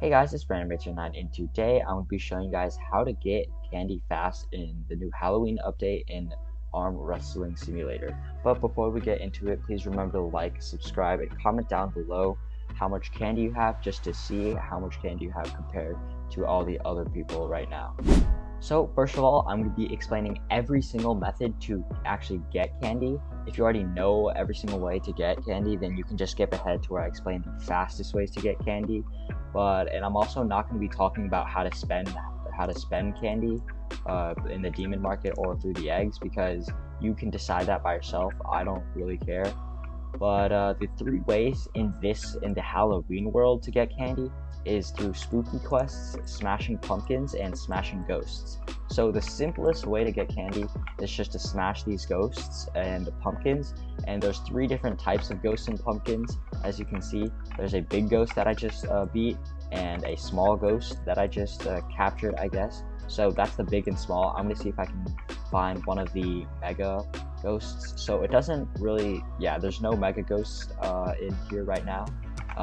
Hey guys, it's Brandon Richard 9 and today I'm going to be showing you guys how to get candy fast in the new Halloween update in Arm Wrestling Simulator. But before we get into it, please remember to like, subscribe, and comment down below how much candy you have just to see how much candy you have compared to all the other people right now. So first of all, I'm going to be explaining every single method to actually get candy. If you already know every single way to get candy, then you can just skip ahead to where I explain the fastest ways to get candy. And I'm also not going to be talking about how to spend candy in the demon market or through the eggs, because you can decide that by yourself. I don't really care. But the three ways in the Halloween world to get candy is through spooky quests, smashing pumpkins, and smashing ghosts. So the simplest way to get candy is just to smash these ghosts and pumpkins, and there's three different types of ghosts and pumpkins. As you can see, there's a big ghost that I just beat, and a small ghost that I just captured, I guess. So that's the big and small. I'm gonna see if I can find one of the mega ghosts. So it doesn't really, there's no mega ghosts in here right now.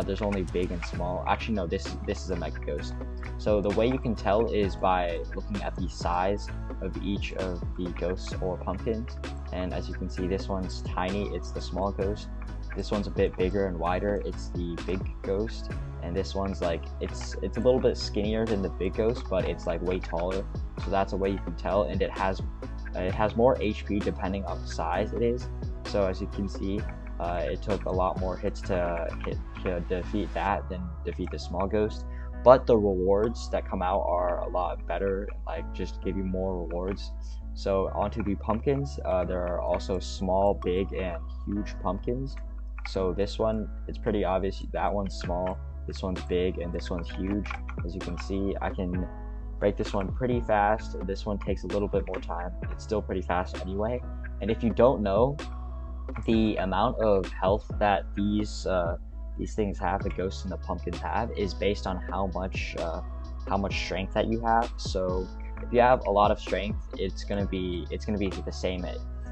There's only big and small. Actually, no, this is a mega ghost. So the way you can tell is by looking at the size of each of the ghosts or pumpkins. And as you can see, this one's tiny, it's the small ghost. This one's a bit bigger and wider, it's the big ghost. And this one's like, it's a little bit skinnier than the big ghost, but it's like way taller. So that's a way you can tell, and it has more HP depending on the size it is. So as you can see, it took a lot more hits to defeat that than defeat the small ghost. But the rewards that come out are a lot better, like just give you more rewards. So onto the pumpkins, there are also small, big, and huge pumpkins. So this one, it's pretty obvious, that one's small, this one's big, and this one's huge. As you can see, I can break this one pretty fast. This one takes a little bit more time. It's still pretty fast anyway. And if you don't know, the amount of health that these things have, the ghosts and the pumpkins have, is based on how much strength that you have. So if you have a lot of strength, it's gonna be the same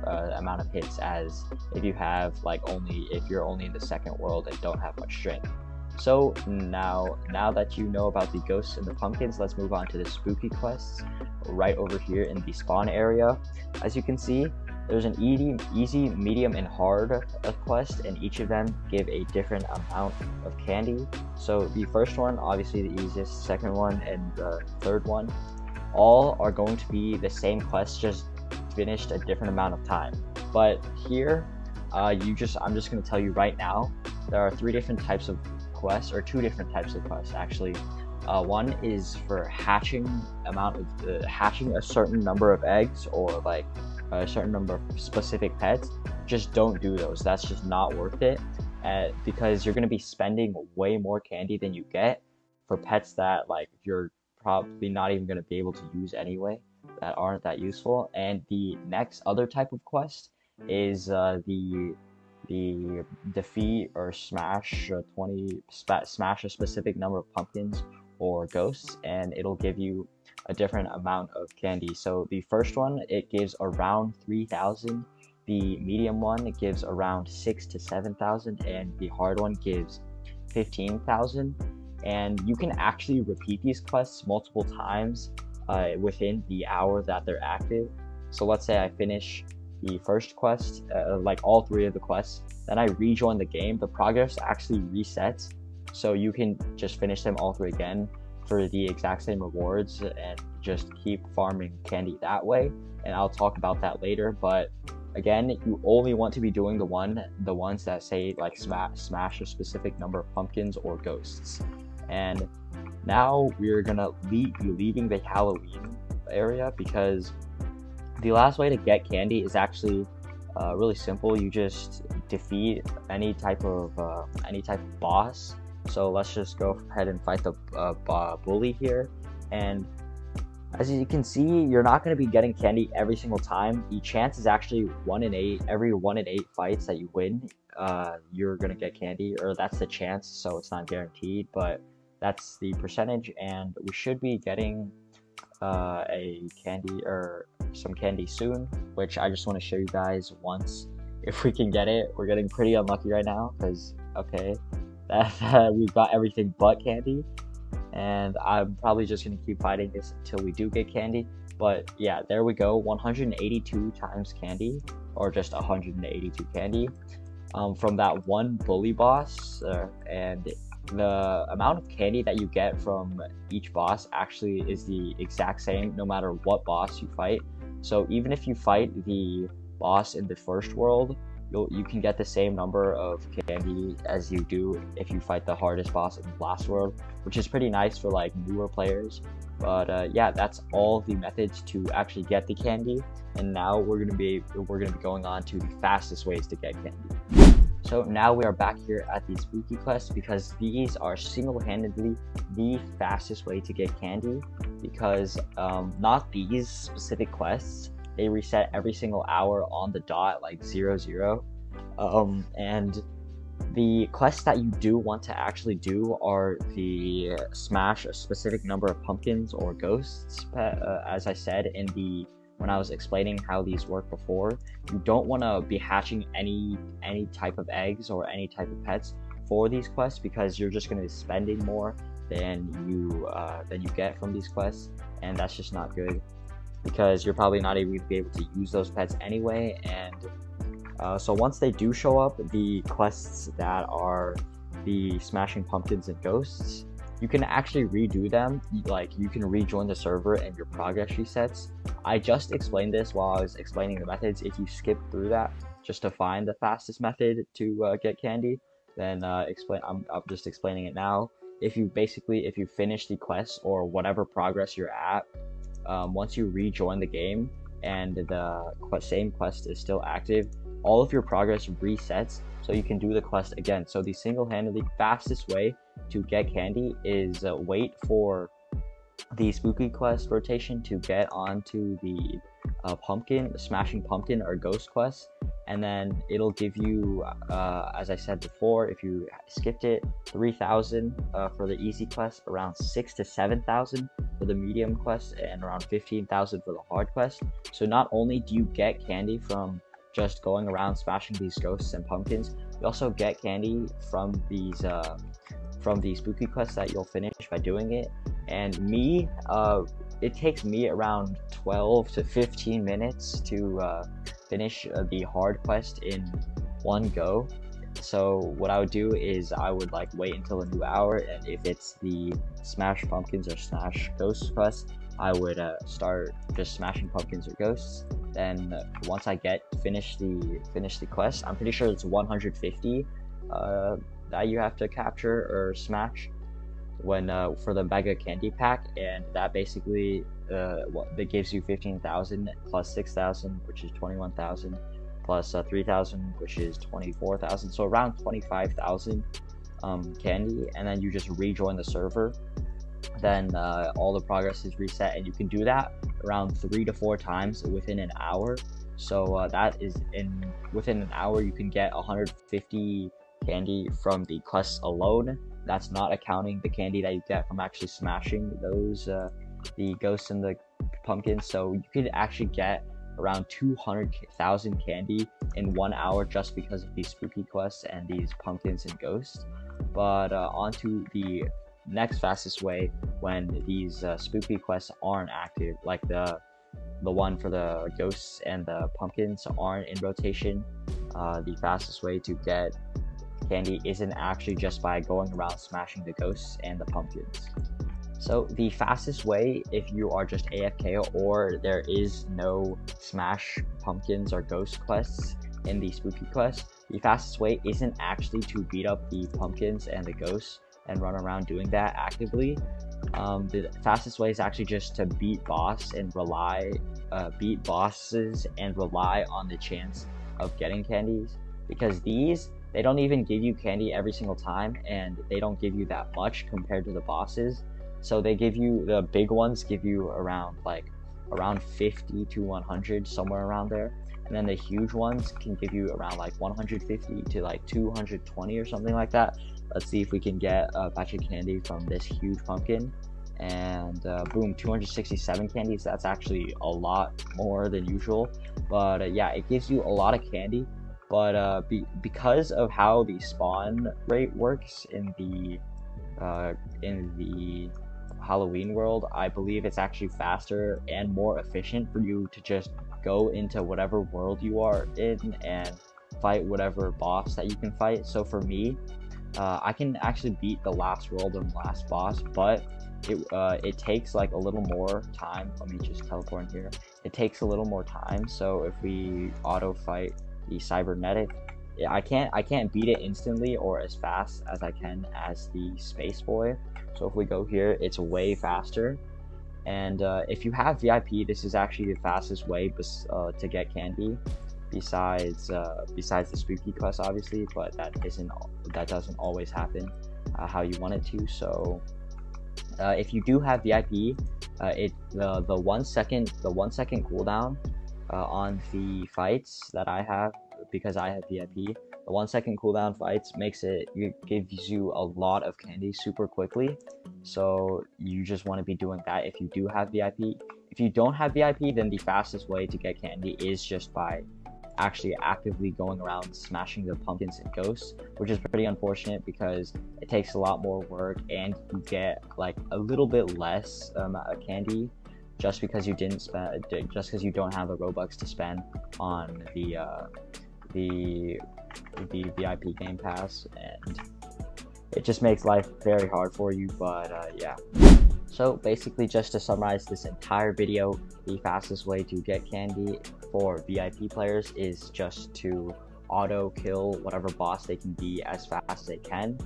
amount of hits as if you have if you're only in the second world and don't have much strength. So now that you know about the ghosts and the pumpkins, let's move on to the spooky quests right over here in the spawn area. As you can see, there's an easy, medium, and hard quest, and each of them give a different amount of candy. So the first one, obviously the easiest, second one, and the third one, all are going to be the same quest, just finished a different amount of time. But here, I'm just going to tell you right now, there are three different types of quests, or two different types of quests actually. One is for hatching a certain number of eggs, or like a certain number of specific pets. Just don't do those. That's just not worth it, because you're going to be spending way more candy than you get for pets that you're probably not even going to be able to use anyway, that aren't that useful. And the next other type of quest is the defeat or smash smash a specific number of pumpkins or ghosts, and it'll give you a different amount of candy. So the first one, it gives around 3,000. The medium one, it gives around 6,000 to 7,000, and the hard one gives 15,000. And you can actually repeat these quests multiple times within the hour that they're active. So let's say I finish the first quest, all three of the quests, then I rejoin the game, the progress actually resets, so you can just finish them all three again for the exact same rewards and just keep farming candy that way. And I'll talk about that later. But again, you only want to be doing the ones that say smash a specific number of pumpkins or ghosts. And now we're gonna be leaving the Halloween area, because the last way to get candy is actually really simple. You just defeat any type of boss. So let's just go ahead and fight the bully here. And as you can see, you're not going to be getting candy every single time. The chance is actually 1 in 8. Every 1 in 8 fights that you win, you're going to get candy, or that's the chance. So it's not guaranteed, but that's the percentage. And we should be getting a candy, or some candy soon, which I just want to show you guys once if we can get it. We're getting pretty unlucky right now, because okay, we've got everything but candy. and I'm probably just gonna keep fighting this until we do get candy. But yeah, there we go, 182 times candy, or just 182 candy from that one bully boss, and the amount of candy that you get from each boss actually is the exact same no matter what boss you fight. So even if you fight the boss in the first world, you can get the same number of candy as you do if you fight the hardest boss in the last world, which is pretty nice for like newer players. But yeah, that's all the methods to actually get the candy, and now we're gonna be going on to the fastest ways to get candy. So now we are back here at the spooky quests, because these are single-handedly the fastest way to get candy, because not these specific quests, they reset every single hour on the dot, like 00. And the quests that you do want to actually do are the smash a specific number of pumpkins or ghosts, as I said when I was explaining how these work before. You don't want to be hatching any type of eggs or any type of pets for these quests, because you're just going to be spending more than you get from these quests, and that's just not good, because you're probably not even going to be able to use those pets anyway. And so once they do show up, the quests that are the smashing pumpkins and ghosts, you can actually redo them. Like, you can rejoin the server and your progress resets. I just explained this while I was explaining the methods. If you skip through that just to find the fastest method to get candy, then I'm just explaining it now. If you finish the quest or whatever progress you're at, once you rejoin the game and the same quest is still active, all of your progress resets, so you can do the quest again. So the single-handedly fastest way to get candy is wait for the spooky quest rotation to get onto the smashing pumpkin or ghost quest, and then it'll give you, as I said before, if you skipped it, 3,000 for the easy quest, around 6,000 to 7,000 for the medium quest, and around 15,000 for the hard quest. So not only do you get candy from just going around smashing these ghosts and pumpkins, you also get candy from these spooky quests that you'll finish by doing it. And it takes me around 12 to 15 minutes to finish the hard quest in one go. So what I would do is I would like wait until a new hour, and if it's the smash pumpkins or smash ghosts quest, I would start just smashing pumpkins or ghosts. Then once I finish the quest, I'm pretty sure it's 150 that you have to capture or smash for the mega candy pack, and that basically that gives you 15,000 plus 6,000, which is 21,000, plus 3,000, which is 24,000, so around 25,000 candy. And then you just rejoin the server, then all the progress is reset, and you can do that around 3 to 4 times within an hour. So that is within an hour you can get 150 candy from the quests alone. That's not accounting the candy that you get from actually smashing those the ghosts and the pumpkins. So you could actually get around 200,000 candy in 1 hour just because of these spooky quests and these pumpkins and ghosts. But onto the next fastest way, when these spooky quests aren't active, like the one for the ghosts and the pumpkins aren't in rotation, the fastest way to get candy isn't actually just by going around smashing the ghosts and the pumpkins. So the fastest way, if you are just AFK or there is no smash pumpkins or ghost quests in the spooky quest, the fastest way isn't actually to beat up the pumpkins and the ghosts and run around doing that actively. The fastest way is actually just to beat bosses and rely on the chance of getting candies, because they don't even give you candy every single time, and they don't give you that much compared to the bosses. So they give you, the big ones give you around 50 to 100, somewhere around there, and then the huge ones can give you around like 150 to like 220 or something like that. Let's see if we can get a batch of candy from this huge pumpkin, and boom, 267 candies. That's actually a lot more than usual, but yeah, it gives you a lot of candy. But because of how the spawn rate works in the in the Halloween world, I believe it's actually faster and more efficient for you to just go into whatever world you are in and fight whatever boss that you can fight. So for me, I can actually beat the last world and last boss, but it takes like a little more time. Let me just teleport in here. It takes a little more time. So if we auto fight the cybernetic, I can't beat it instantly or as fast as I can as the space boy. So if we go here, it's way faster. And if you have VIP, this is actually the fastest way to get candy, besides the spooky quest, obviously, but that doesn't always happen how you want it to. So if you do have VIP, the 1 second cooldown on the fights that I have, because I have VIP, the 1 second cooldown fights gives you a lot of candy super quickly. So you just want to be doing that if you do have VIP. If you don't have VIP, then the fastest way to get candy is just by actually actively going around smashing the pumpkins and ghosts, which is pretty unfortunate because it takes a lot more work and you get like a little bit less candy just because you don't have the Robux to spend on the VIP game pass, and it just makes life very hard for you. But yeah, so basically, just to summarize this entire video, the fastest way to get candy for VIP players is just to auto kill whatever boss they can be as fast as they can,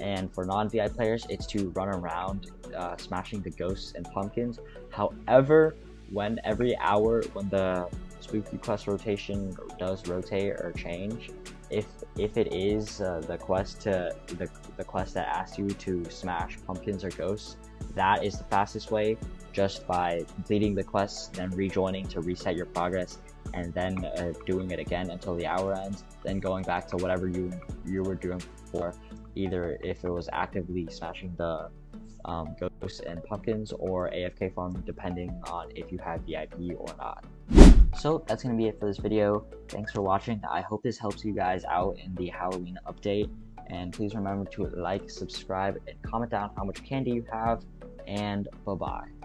and for non-VIP players, it's to run around smashing the ghosts and pumpkins. However, when every hour when the spooky quest rotation does rotate or change, if it is the quest that asks you to smash pumpkins or ghosts, that is the fastest way, just by completing the quest, then rejoining to reset your progress, and then doing it again until the hour ends, then going back to whatever you were doing before, either if it was actively smashing the ghosts and pumpkins or AFK farming, depending on if you have VIP or not. So that's going to be it for this video. Thanks for watching. I hope this helps you guys out in the Halloween update, and please remember to like, subscribe, and comment down how much candy you have, and bye bye.